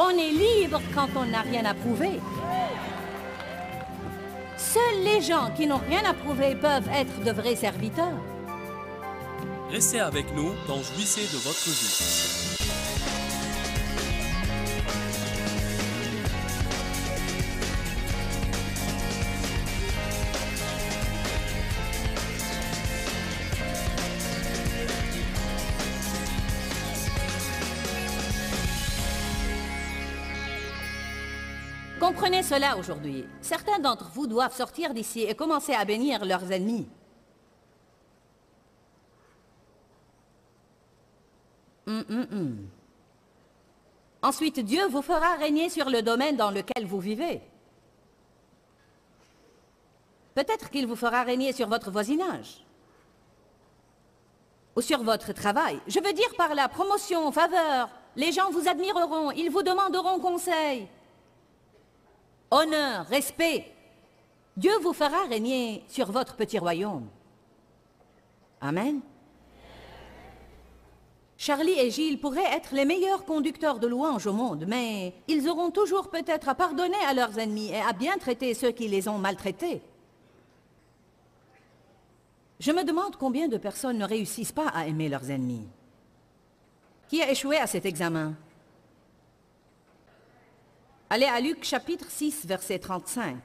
On est libre quand on n'a rien à prouver. Seuls les gens qui n'ont rien à prouver peuvent être de vrais serviteurs. Restez avec nous dans Jouissez de votre vie. Comprenez cela aujourd'hui. Certains d'entre vous doivent sortir d'ici et commencer à bénir leurs ennemis. Ensuite, Dieu vous fera régner sur le domaine dans lequel vous vivez. Peut-être qu'il vous fera régner sur votre voisinage. Ou sur votre travail. Je veux dire par la promotion, faveur. Les gens vous admireront, ils vous demanderont conseil. Honneur, respect. Dieu vous fera régner sur votre petit royaume. Amen. Charlie et Gilles pourraient être les meilleurs conducteurs de louanges au monde, mais ils auront toujours peut-être à pardonner à leurs ennemis et à bien traiter ceux qui les ont maltraités. Je me demande combien de personnes ne réussissent pas à aimer leurs ennemis. Qui a échoué à cet examen? Allez à Luc chapitre 6, verset 35.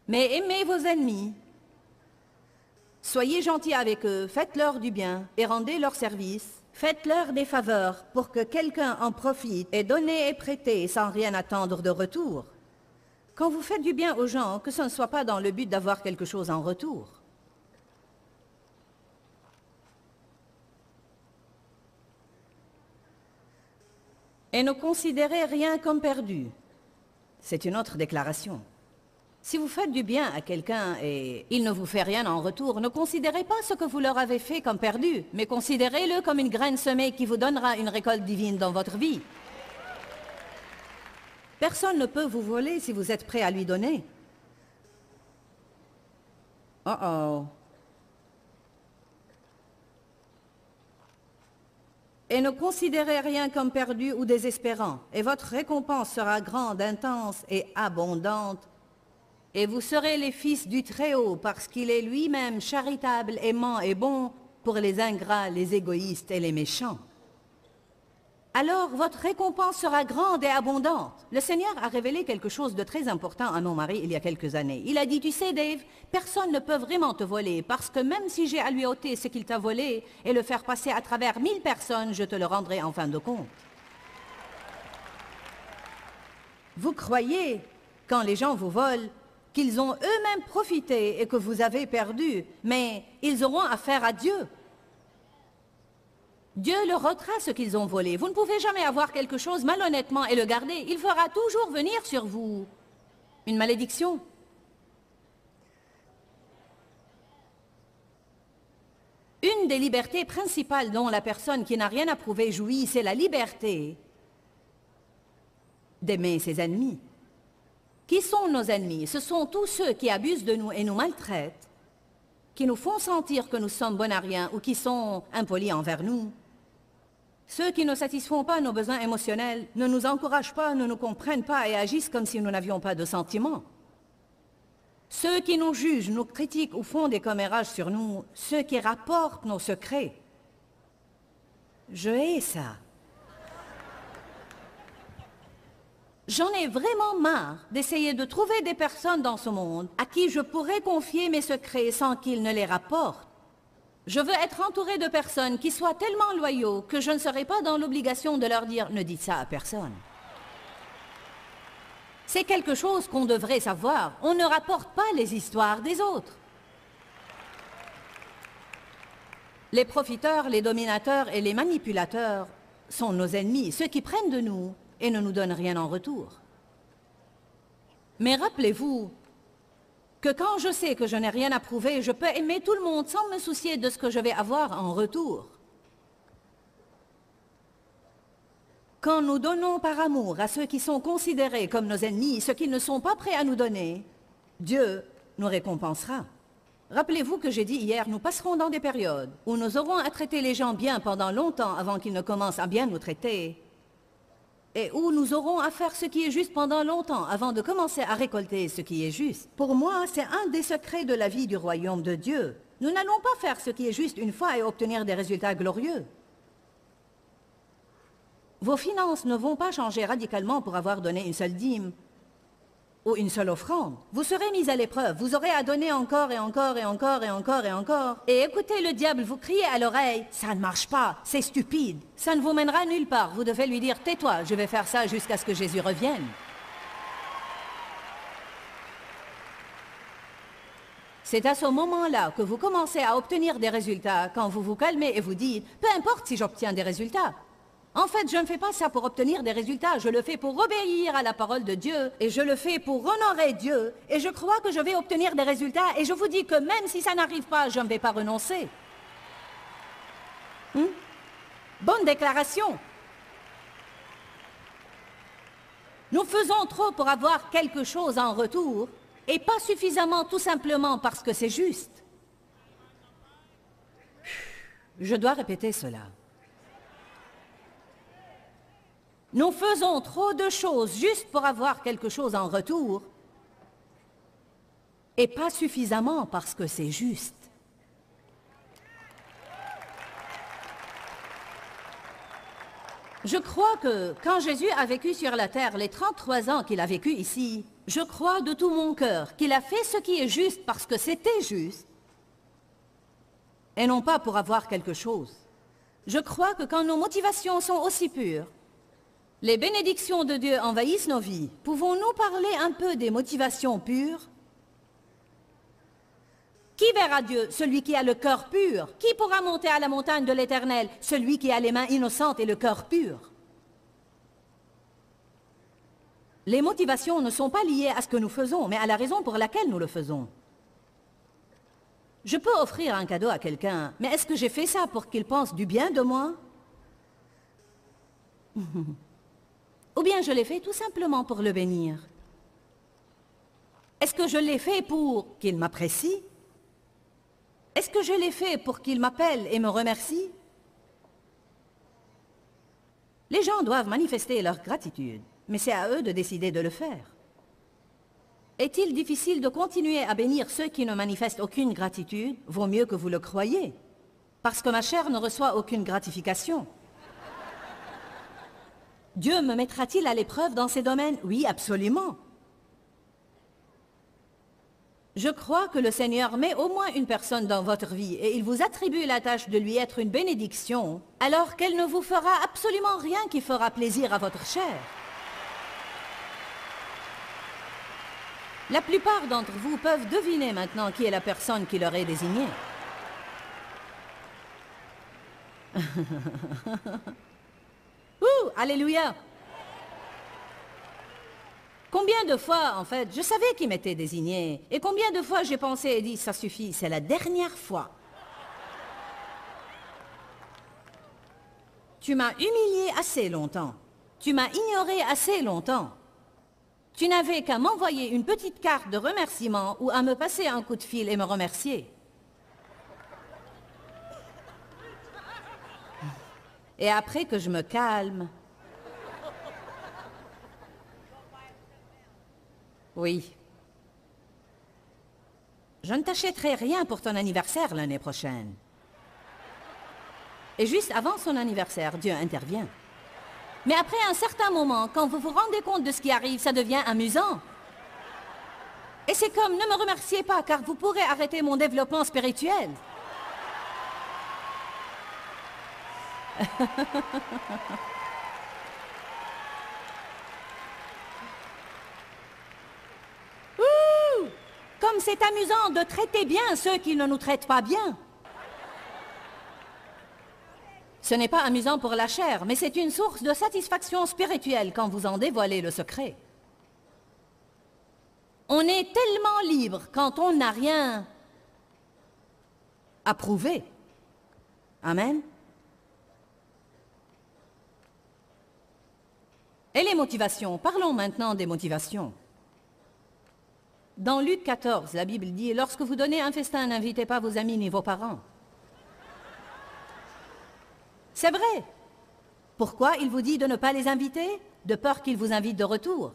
Mais aimez vos ennemis. Soyez gentils avec eux, faites-leur du bien et rendez leur service. Faites-leur des faveurs pour que quelqu'un en profite et donnez et prêtez sans rien attendre de retour. Quand vous faites du bien aux gens, que ce ne soit pas dans le but d'avoir quelque chose en retour. Et ne considérez rien comme perdu. C'est une autre déclaration. Si vous faites du bien à quelqu'un et il ne vous fait rien en retour, ne considérez pas ce que vous leur avez fait comme perdu, mais considérez-le comme une graine semée qui vous donnera une récolte divine dans votre vie. Personne ne peut vous voler si vous êtes prêt à lui donner. Oh. Et ne considérez rien comme perdu ou désespérant, et votre récompense sera grande, intense et abondante. Et vous serez les fils du Très-Haut, parce qu'il est lui-même charitable, aimant et bon pour les ingrats, les égoïstes et les méchants. Alors votre récompense sera grande et abondante. Le Seigneur a révélé quelque chose de très important à mon mari il y a quelques années. Il a dit, tu sais Dave, personne ne peut vraiment te voler, parce que même si j'ai à lui ôter ce qu'il t'a volé et le faire passer à travers 1000 personnes, je te le rendrai en fin de compte. Vous croyez, quand les gens vous volent, qu'ils ont eux-mêmes profité et que vous avez perdu, mais ils auront affaire à Dieu. Dieu leur ôtera ce qu'ils ont volé. Vous ne pouvez jamais avoir quelque chose malhonnêtement et le garder. Il fera toujours venir sur vous une malédiction. Une des libertés principales dont la personne qui n'a rien à prouver jouit, c'est la liberté d'aimer ses ennemis. Qui sont nos ennemis? Ce sont tous ceux qui abusent de nous et nous maltraitent, qui nous font sentir que nous sommes bons à rien ou qui sont impolis envers nous. Ceux qui ne satisfont pas nos besoins émotionnels, ne nous encouragent pas, ne nous comprennent pas et agissent comme si nous n'avions pas de sentiments. Ceux qui nous jugent, nous critiquent ou font des commérages sur nous, ceux qui rapportent nos secrets. Je hais ça. J'en ai vraiment marre d'essayer de trouver des personnes dans ce monde à qui je pourrais confier mes secrets sans qu'ils ne les rapportent. Je veux être entouré de personnes qui soient tellement loyaux que je ne serai pas dans l'obligation de leur dire « ne dites ça à personne ». C'est quelque chose qu'on devrait savoir. On ne rapporte pas les histoires des autres. Les profiteurs, les dominateurs et les manipulateurs sont nos ennemis, ceux qui prennent de nous et ne nous donnent rien en retour. Mais rappelez-vous que quand je sais que je n'ai rien à prouver, je peux aimer tout le monde sans me soucier de ce que je vais avoir en retour. Quand nous donnons par amour à ceux qui sont considérés comme nos ennemis, ce qu'ils ne sont pas prêts à nous donner, Dieu nous récompensera. Rappelez-vous que j'ai dit hier, nous passerons dans des périodes où nous aurons à traiter les gens bien pendant longtemps avant qu'ils ne commencent à bien nous traiter. Et où nous aurons à faire ce qui est juste pendant longtemps avant de commencer à récolter ce qui est juste. Pour moi, c'est un des secrets de la vie du royaume de Dieu. Nous n'allons pas faire ce qui est juste une fois et obtenir des résultats glorieux. Vos finances ne vont pas changer radicalement pour avoir donné une seule dîme ou une seule offrande. Vous serez mis à l'épreuve, vous aurez à donner encore et encore et encore et encore et encore. Et écoutez le diable vous crier à l'oreille, ça ne marche pas, c'est stupide, ça ne vous mènera nulle part. Vous devez lui dire, tais-toi, je vais faire ça jusqu'à ce que Jésus revienne. C'est à ce moment-là que vous commencez à obtenir des résultats, quand vous vous calmez et vous dites, peu importe si j'obtiens des résultats. En fait, je ne fais pas ça pour obtenir des résultats, je le fais pour obéir à la parole de Dieu, et je le fais pour honorer Dieu, et je crois que je vais obtenir des résultats, et je vous dis que même si ça n'arrive pas, je ne vais pas renoncer. Bonne déclaration. Nous faisons trop pour avoir quelque chose en retour, et pas suffisamment tout simplement parce que c'est juste. Je dois répéter cela. Nous faisons trop de choses juste pour avoir quelque chose en retour et pas suffisamment parce que c'est juste. Je crois que quand Jésus a vécu sur la terre les 33 ans qu'il a vécu ici, je crois de tout mon cœur qu'il a fait ce qui est juste parce que c'était juste et non pas pour avoir quelque chose. Je crois que quand nos motivations sont aussi pures, les bénédictions de Dieu envahissent nos vies. Pouvons-nous parler un peu des motivations pures? Qui verra Dieu? Celui qui a le cœur pur. Qui pourra monter à la montagne de l'Éternel? Celui qui a les mains innocentes et le cœur pur. Les motivations ne sont pas liées à ce que nous faisons, mais à la raison pour laquelle nous le faisons. Je peux offrir un cadeau à quelqu'un, mais est-ce que j'ai fait ça pour qu'il pense du bien de moi? Ou bien je l'ai fait tout simplement pour le bénir? Est-ce que je l'ai fait pour qu'il m'apprécie? Est-ce que je l'ai fait pour qu'il m'appelle et me remercie? Les gens doivent manifester leur gratitude, mais c'est à eux de décider de le faire. Est-il difficile de continuer à bénir ceux qui ne manifestent aucune gratitude? Vaut mieux que vous le croyiez, parce que ma chair ne reçoit aucune gratification. Dieu me mettra-t-il à l'épreuve dans ces domaines? Oui, absolument. Je crois que le Seigneur met au moins une personne dans votre vie et il vous attribue la tâche de lui être une bénédiction, alors qu'elle ne vous fera absolument rien qui fera plaisir à votre chair. La plupart d'entre vous peuvent deviner maintenant qui est la personne qui leur est désignée. Ouh, alléluia! Combien de fois, en fait, je savais qui m'était désigné, et combien de fois j'ai pensé et dit, ça suffit, c'est la dernière fois. Tu m'as humilié assez longtemps. Tu m'as ignoré assez longtemps. Tu n'avais qu'à m'envoyer une petite carte de remerciement ou à me passer un coup de fil et me remercier. Et après que je me calme... Oui. Je ne t'achèterai rien pour ton anniversaire l'année prochaine. Et juste avant son anniversaire, Dieu intervient. Mais après un certain moment, quand vous vous rendez compte de ce qui arrive, ça devient amusant. Et c'est comme, ne me remerciez pas, car vous pourrez arrêter mon développement spirituel. Ouh! Comme c'est amusant de traiter bien ceux qui ne nous traitent pas bien. Ce n'est pas amusant pour la chair, mais c'est une source de satisfaction spirituelle quand vous en dévoilez le secret. On est tellement libre quand on n'a rien à prouver. Amen. Et les motivations, parlons maintenant des motivations. Dans Luc 14, la Bible dit « Lorsque vous donnez un festin, n'invitez pas vos amis ni vos parents. » C'est vrai. Pourquoi il vous dit de ne pas les inviter? De peur qu'ils vous invitent de retour.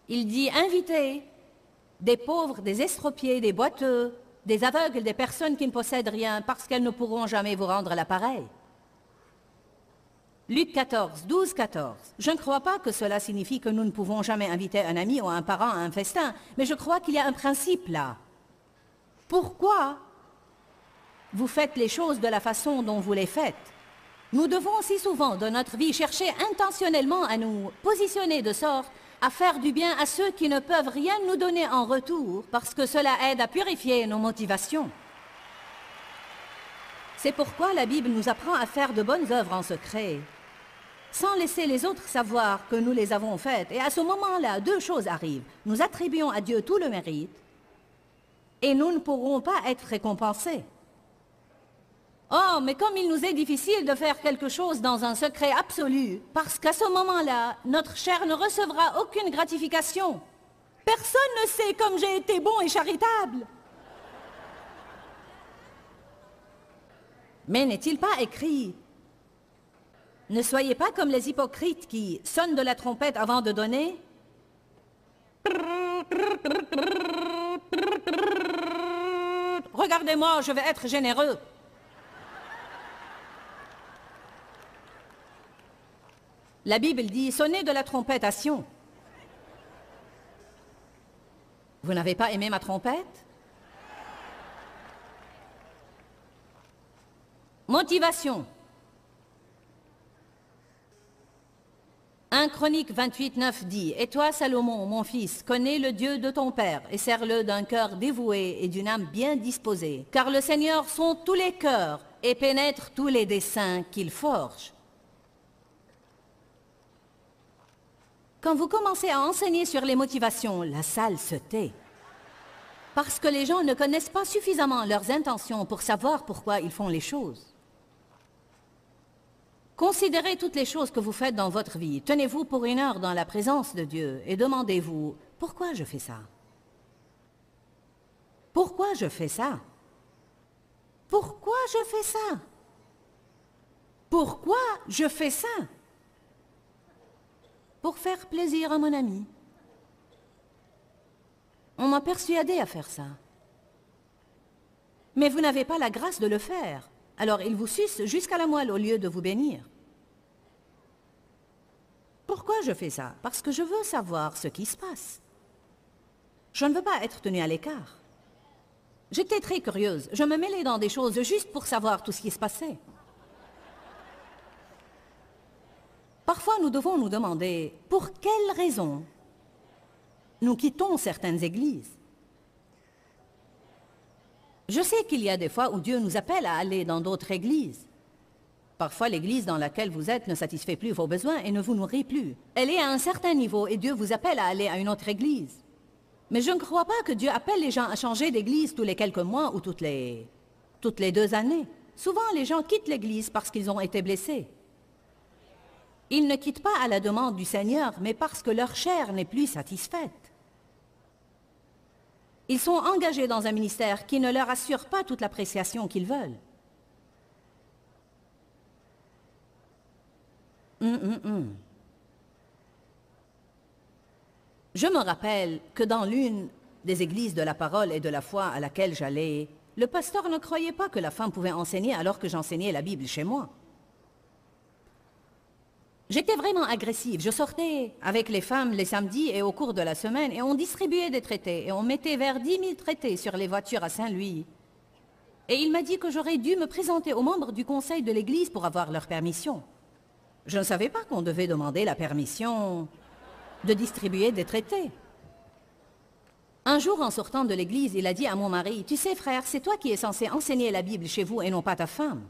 Il dit « Invitez des pauvres, des estropiés, des boiteux, des aveugles, des personnes qui ne possèdent rien, parce qu'elles ne pourront jamais vous rendre l'appareil. » Luc 14, 12, 14. Je ne crois pas que cela signifie que nous ne pouvons jamais inviter un ami ou un parent à un festin, mais je crois qu'il y a un principe là. Pourquoi vous faites les choses de la façon dont vous les faites? Nous devons si souvent dans notre vie chercher intentionnellement à nous positionner de sorte à faire du bien à ceux qui ne peuvent rien nous donner en retour, parce que cela aide à purifier nos motivations. C'est pourquoi la Bible nous apprend à faire de bonnes œuvres en secret, sans laisser les autres savoir que nous les avons faites. Et à ce moment-là, deux choses arrivent. Nous attribuons à Dieu tout le mérite, et nous ne pourrons pas être récompensés. Oh, mais comme il nous est difficile de faire quelque chose dans un secret absolu, parce qu'à ce moment-là, notre chair ne recevra aucune gratification. Personne ne sait comme j'ai été bon et charitable. Mais n'est-il pas écrit: ne soyez pas comme les hypocrites qui sonnent de la trompette avant de donner? Regardez-moi, je vais être généreux. La Bible dit, sonnez de la trompette à Sion. Vous n'avez pas aimé ma trompette? Motivation. 1 Chronique 28, 9 dit, « Et toi, Salomon, mon fils, connais le Dieu de ton père, et sers-le d'un cœur dévoué et d'une âme bien disposée, car le Seigneur sonde tous les cœurs et pénètre tous les desseins qu'il forge. » Quand vous commencez à enseigner sur les motivations, la salle se tait. Parce que les gens ne connaissent pas suffisamment leurs intentions pour savoir pourquoi ils font les choses. Considérez toutes les choses que vous faites dans votre vie. Tenez-vous pour 1 heure dans la présence de Dieu et demandez-vous, pourquoi je fais ça? Pourquoi je fais ça? Pourquoi je fais ça? Pourquoi je fais ça? Pour faire plaisir à mon ami. On m'a persuadé à faire ça. Mais vous n'avez pas la grâce de le faire. Alors il vous suce jusqu'à la moelle au lieu de vous bénir. Pourquoi je fais ça? Parce que je veux savoir ce qui se passe. Je ne veux pas être tenue à l'écart. J'étais très curieuse. Je me mêlais dans des choses juste pour savoir tout ce qui se passait. Parfois, nous devons nous demander pour quelles raisons nous quittons certaines églises. Je sais qu'il y a des fois où Dieu nous appelle à aller dans d'autres églises. Parfois, l'église dans laquelle vous êtes ne satisfait plus vos besoins et ne vous nourrit plus. Elle est à un certain niveau et Dieu vous appelle à aller à une autre église. Mais je ne crois pas que Dieu appelle les gens à changer d'église tous les quelques mois ou toutes les 2 années. Souvent, les gens quittent l'église parce qu'ils ont été blessés. Ils ne quittent pas à la demande du Seigneur, mais parce que leur chair n'est plus satisfaite. Ils sont engagés dans un ministère qui ne leur assure pas toute l'appréciation qu'ils veulent. Je me rappelle que dans l'une des églises de la parole et de la foi à laquelle j'allais, le pasteur ne croyait pas que la femme pouvait enseigner alors que j'enseignais la Bible chez moi. J'étais vraiment agressive. Je sortais avec les femmes les samedis et au cours de la semaine et on distribuait des traités et on mettait vers 10 000 traités sur les voitures à Saint-Louis. Et il m'a dit que j'aurais dû me présenter aux membres du conseil de l'église pour avoir leur permission. Je ne savais pas qu'on devait demander la permission de distribuer des traités. Un jour, en sortant de l'église, il a dit à mon mari, « Tu sais, frère, c'est toi qui es censé enseigner la Bible chez vous et non pas ta femme. »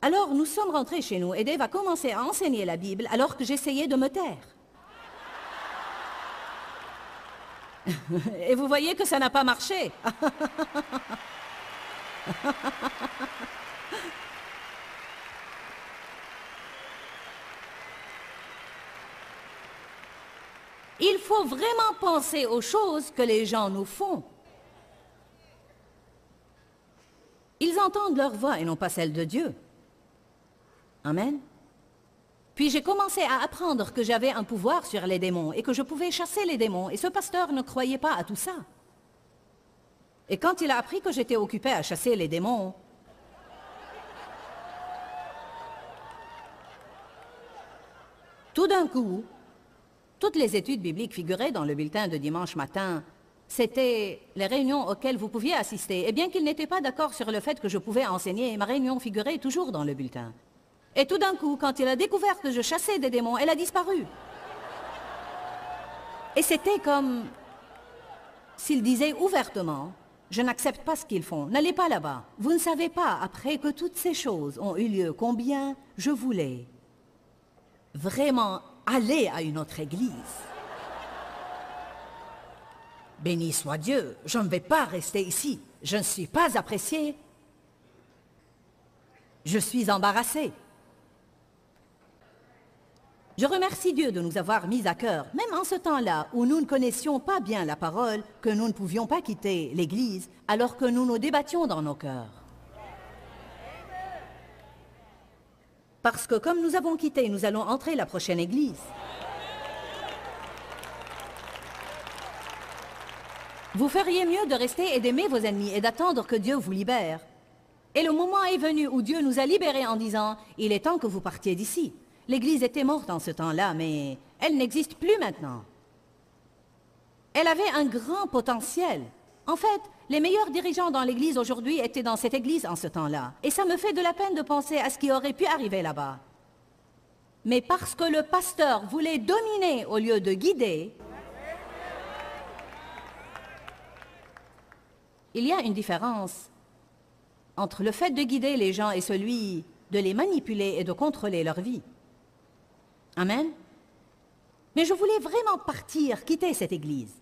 Alors, nous sommes rentrés chez nous et Dave a commencé à enseigner la Bible alors que j'essayais de me taire. Et vous voyez que ça n'a pas marché. Il faut vraiment penser aux choses que les gens nous font. Ils entendent leur voix et non pas celle de Dieu. Amen. Puis j'ai commencé à apprendre que j'avais un pouvoir sur les démons et que je pouvais chasser les démons. Et ce pasteur ne croyait pas à tout ça. Et quand il a appris que j'étais occupé à chasser les démons, tout d'un coup, toutes les études bibliques figuraient dans le bulletin de dimanche matin. C'était les réunions auxquelles vous pouviez assister. Et bien qu'il n'était pas d'accord sur le fait que je pouvais enseigner, ma réunion figurait toujours dans le bulletin. Et tout d'un coup, quand il a découvert que je chassais des démons, elle a disparu. Et c'était comme s'il disait ouvertement, « Je n'accepte pas ce qu'ils font, n'allez pas là-bas. Vous ne savez pas, après que toutes ces choses ont eu lieu, combien je voulais vraiment aller à une autre église. Béni soit Dieu, je ne vais pas rester ici. Je ne suis pas apprécié. Je suis embarrassé. » Je remercie Dieu de nous avoir mis à cœur, même en ce temps-là où nous ne connaissions pas bien la parole, que nous ne pouvions pas quitter l'Église, alors que nous nous débattions dans nos cœurs. Parce que comme nous avons quitté, nous allons entrer la prochaine Église. Vous feriez mieux de rester et d'aimer vos ennemis et d'attendre que Dieu vous libère. Et le moment est venu où Dieu nous a libérés en disant « Il est temps que vous partiez d'ici ». L'Église était morte en ce temps-là, mais elle n'existe plus maintenant. Elle avait un grand potentiel. En fait, les meilleurs dirigeants dans l'Église aujourd'hui étaient dans cette Église en ce temps-là. Et ça me fait de la peine de penser à ce qui aurait pu arriver là-bas. Mais parce que le pasteur voulait dominer au lieu de guider, il y a une différence entre le fait de guider les gens et celui de les manipuler et de contrôler leur vie. Amen. Mais je voulais vraiment partir, quitter cette église.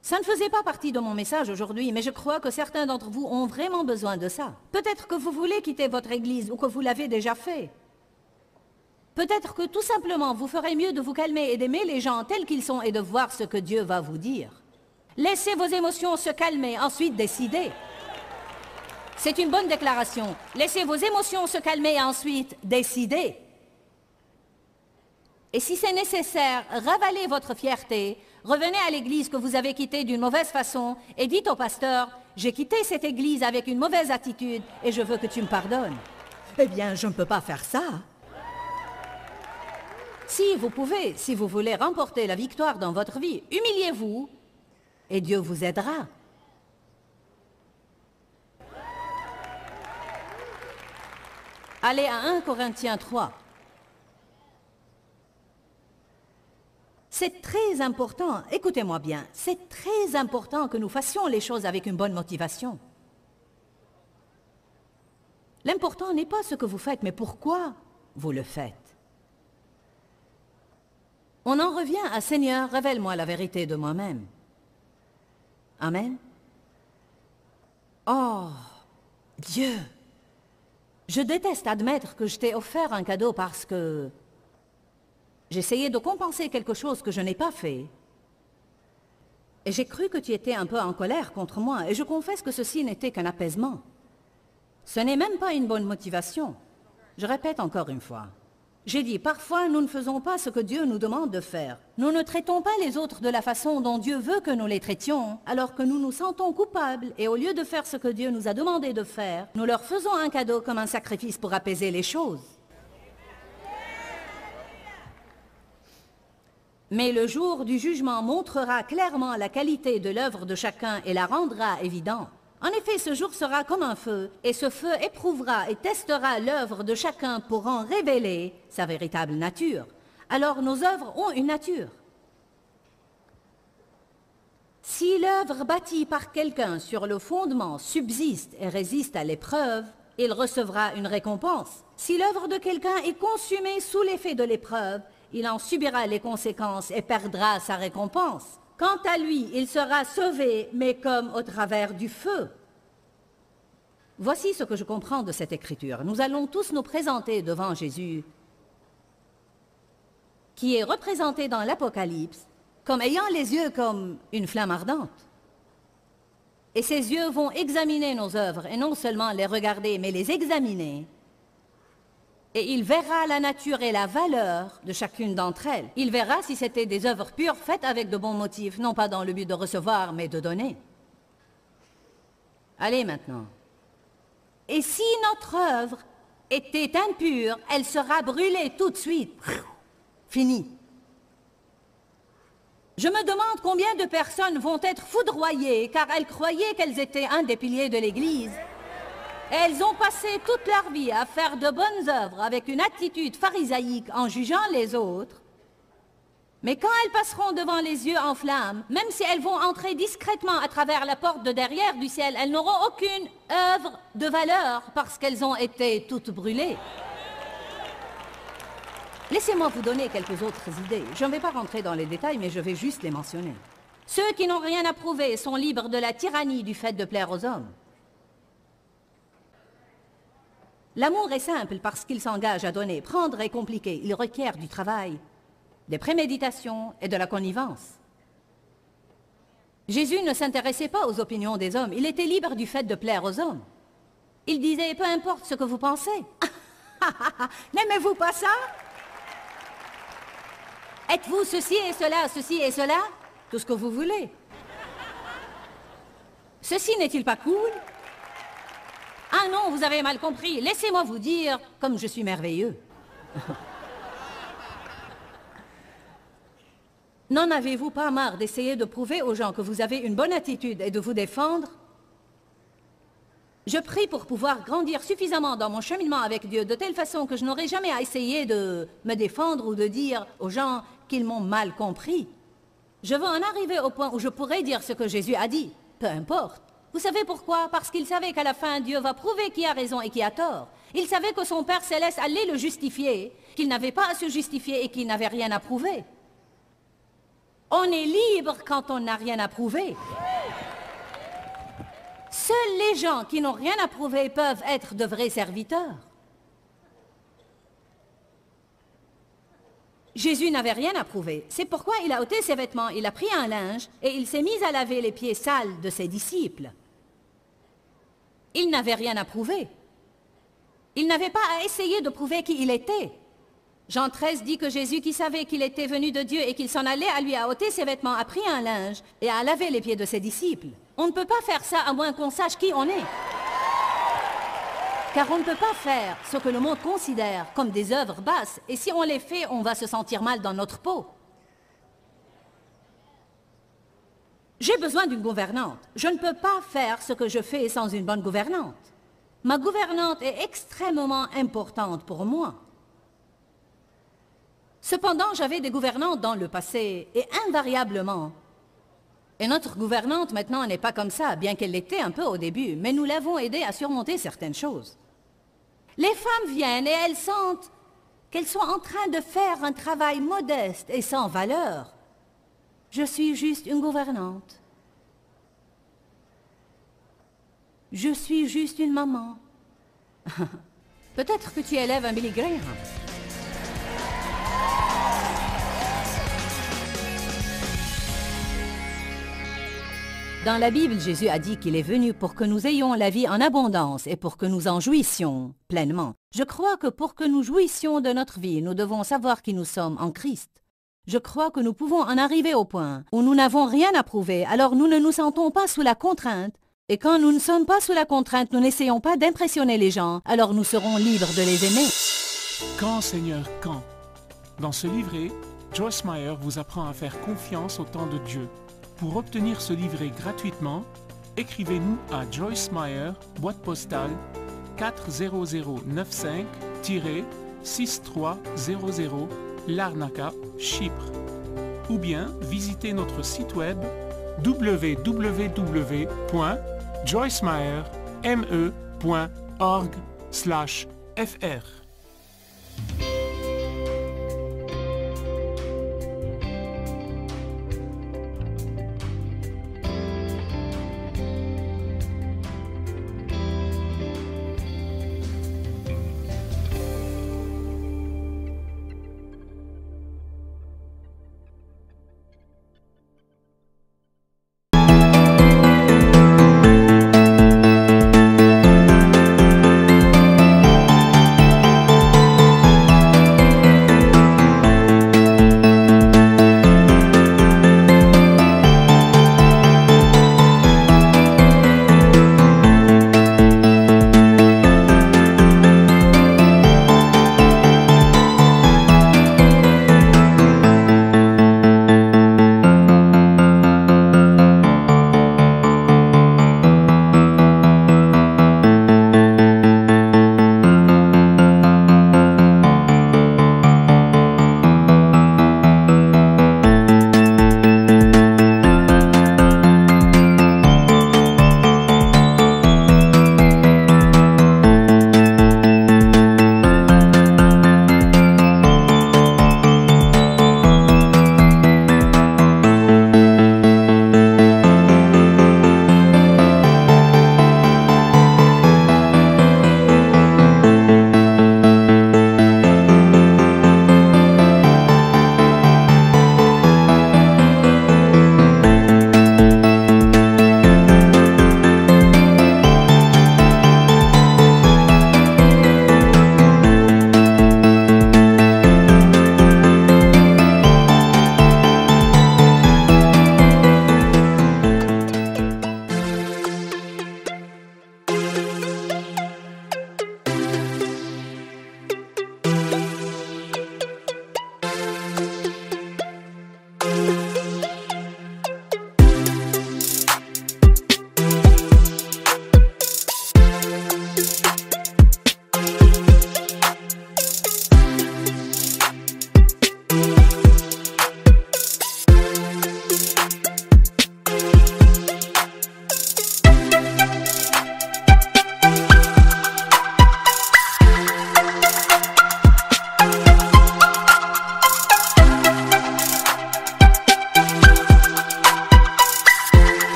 Ça ne faisait pas partie de mon message aujourd'hui, mais je crois que certains d'entre vous ont vraiment besoin de ça. Peut-être que vous voulez quitter votre église ou que vous l'avez déjà fait. Peut-être que tout simplement vous ferez mieux de vous calmer et d'aimer les gens tels qu'ils sont et de voir ce que Dieu va vous dire. Laissez vos émotions se calmer, ensuite décidez. C'est une bonne déclaration. Laissez vos émotions se calmer et ensuite décidez. Et si c'est nécessaire, ravalez votre fierté, revenez à l'église que vous avez quittée d'une mauvaise façon et dites au pasteur, « J'ai quitté cette église avec une mauvaise attitude et je veux que tu me pardonnes. » Eh bien, je ne peux pas faire ça. Si vous pouvez, si vous voulez remporter la victoire dans votre vie, humiliez-vous et Dieu vous aidera. Allez à 1 Corinthiens 3. C'est très important, écoutez-moi bien, c'est très important que nous fassions les choses avec une bonne motivation. L'important n'est pas ce que vous faites, mais pourquoi vous le faites. On en revient à « Seigneur, révèle-moi la vérité de moi-même ». Amen. Oh, Dieu, je déteste admettre que je t'ai offert un cadeau parce que j'essayais de compenser quelque chose que je n'ai pas fait. Et j'ai cru que tu étais un peu en colère contre moi, et je confesse que ceci n'était qu'un apaisement. Ce n'est même pas une bonne motivation. Je répète encore une fois. J'ai dit, parfois nous ne faisons pas ce que Dieu nous demande de faire. Nous ne traitons pas les autres de la façon dont Dieu veut que nous les traitions, alors que nous nous sentons coupables, et au lieu de faire ce que Dieu nous a demandé de faire, nous leur faisons un cadeau comme un sacrifice pour apaiser les choses. Mais le jour du jugement montrera clairement la qualité de l'œuvre de chacun et la rendra évidente. En effet, ce jour sera comme un feu, et ce feu éprouvera et testera l'œuvre de chacun pour en révéler sa véritable nature. Alors nos œuvres ont une nature. Si l'œuvre bâtie par quelqu'un sur le fondement subsiste et résiste à l'épreuve, il recevra une récompense. Si l'œuvre de quelqu'un est consumée sous l'effet de l'épreuve, il en subira les conséquences et perdra sa récompense. Quant à lui, il sera sauvé, mais comme au travers du feu. Voici ce que je comprends de cette écriture. Nous allons tous nous présenter devant Jésus, qui est représenté dans l'Apocalypse, comme ayant les yeux comme une flamme ardente. Et ses yeux vont examiner nos œuvres, et non seulement les regarder, mais les examiner. Et il verra la nature et la valeur de chacune d'entre elles. Il verra si c'était des œuvres pures, faites avec de bons motifs, non pas dans le but de recevoir, mais de donner. Allez maintenant. Et si notre œuvre était impure, elle sera brûlée tout de suite. Fini. Je me demande combien de personnes vont être foudroyées, car elles croyaient qu'elles étaient un des piliers de l'Église. Elles ont passé toute leur vie à faire de bonnes œuvres avec une attitude pharisaïque en jugeant les autres. Mais quand elles passeront devant les yeux en flammes, même si elles vont entrer discrètement à travers la porte de derrière du ciel, elles n'auront aucune œuvre de valeur parce qu'elles ont été toutes brûlées. Laissez-moi vous donner quelques autres idées. Je ne vais pas rentrer dans les détails, mais je vais juste les mentionner. Ceux qui n'ont rien à prouver sont libres de la tyrannie du fait de plaire aux hommes. L'amour est simple parce qu'il s'engage à donner. Prendre est compliqué. Il requiert du travail, des préméditations et de la connivence. Jésus ne s'intéressait pas aux opinions des hommes. Il était libre du fait de plaire aux hommes. Il disait, peu importe ce que vous pensez. N'aimez-vous pas ça? Êtes-vous ceci et cela? Tout ce que vous voulez. Ceci n'est-il pas cool? Ah non, vous avez mal compris. Laissez-moi vous dire comme je suis merveilleux. N'en avez-vous pas marre d'essayer de prouver aux gens que vous avez une bonne attitude et de vous défendre? Je prie pour pouvoir grandir suffisamment dans mon cheminement avec Dieu, de telle façon que je n'aurai jamais à essayer de me défendre ou de dire aux gens qu'ils m'ont mal compris. Je veux en arriver au point où je pourrai dire ce que Jésus a dit, peu importe. Vous savez pourquoi? Parce qu'il savait qu'à la fin, Dieu va prouver qui a raison et qui a tort. Il savait que son Père Céleste allait le justifier, qu'il n'avait pas à se justifier et qu'il n'avait rien à prouver. On est libre quand on n'a rien à prouver. Seuls les gens qui n'ont rien à prouver peuvent être de vrais serviteurs. Jésus n'avait rien à prouver. C'est pourquoi il a ôté ses vêtements, il a pris un linge et il s'est mis à laver les pieds sales de ses disciples. Il n'avait rien à prouver. Il n'avait pas à essayer de prouver qui il était. Jean 13 dit que Jésus, qui savait qu'il était venu de Dieu et qu'il s'en allait à lui, a ôté ses vêtements, a pris un linge et a lavé les pieds de ses disciples. On ne peut pas faire ça à moins qu'on sache qui on est. Car on ne peut pas faire ce que le monde considère comme des œuvres basses, et si on les fait, on va se sentir mal dans notre peau. J'ai besoin d'une gouvernante. Je ne peux pas faire ce que je fais sans une bonne gouvernante. Ma gouvernante est extrêmement importante pour moi. Cependant, j'avais des gouvernantes dans le passé, et invariablement. Et notre gouvernante maintenant n'est pas comme ça, bien qu'elle l'était un peu au début, mais nous l'avons aidée à surmonter certaines choses. Les femmes viennent et elles sentent qu'elles sont en train de faire un travail modeste et sans valeur. Je suis juste une gouvernante. Je suis juste une maman. Peut-être que tu élèves un Billy Graham. Dans la Bible, Jésus a dit qu'il est venu pour que nous ayons la vie en abondance et pour que nous en jouissions pleinement. Je crois que pour que nous jouissions de notre vie, nous devons savoir qui nous sommes en Christ. Je crois que nous pouvons en arriver au point où nous n'avons rien à prouver, alors nous ne nous sentons pas sous la contrainte. Et quand nous ne sommes pas sous la contrainte, nous n'essayons pas d'impressionner les gens, alors nous serons libres de les aimer. Quand, Seigneur, quand? Dans ce livret, Joyce Meyer vous apprend à faire confiance au temps de Dieu. Pour obtenir ce livret gratuitement, écrivez-nous à Joyce Meyer, boîte postale 40095-6300, Larnaca, Chypre. Ou bien visitez notre site web www.joycemeyer.org/fr.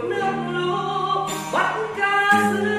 nước lũ bắt cá giữ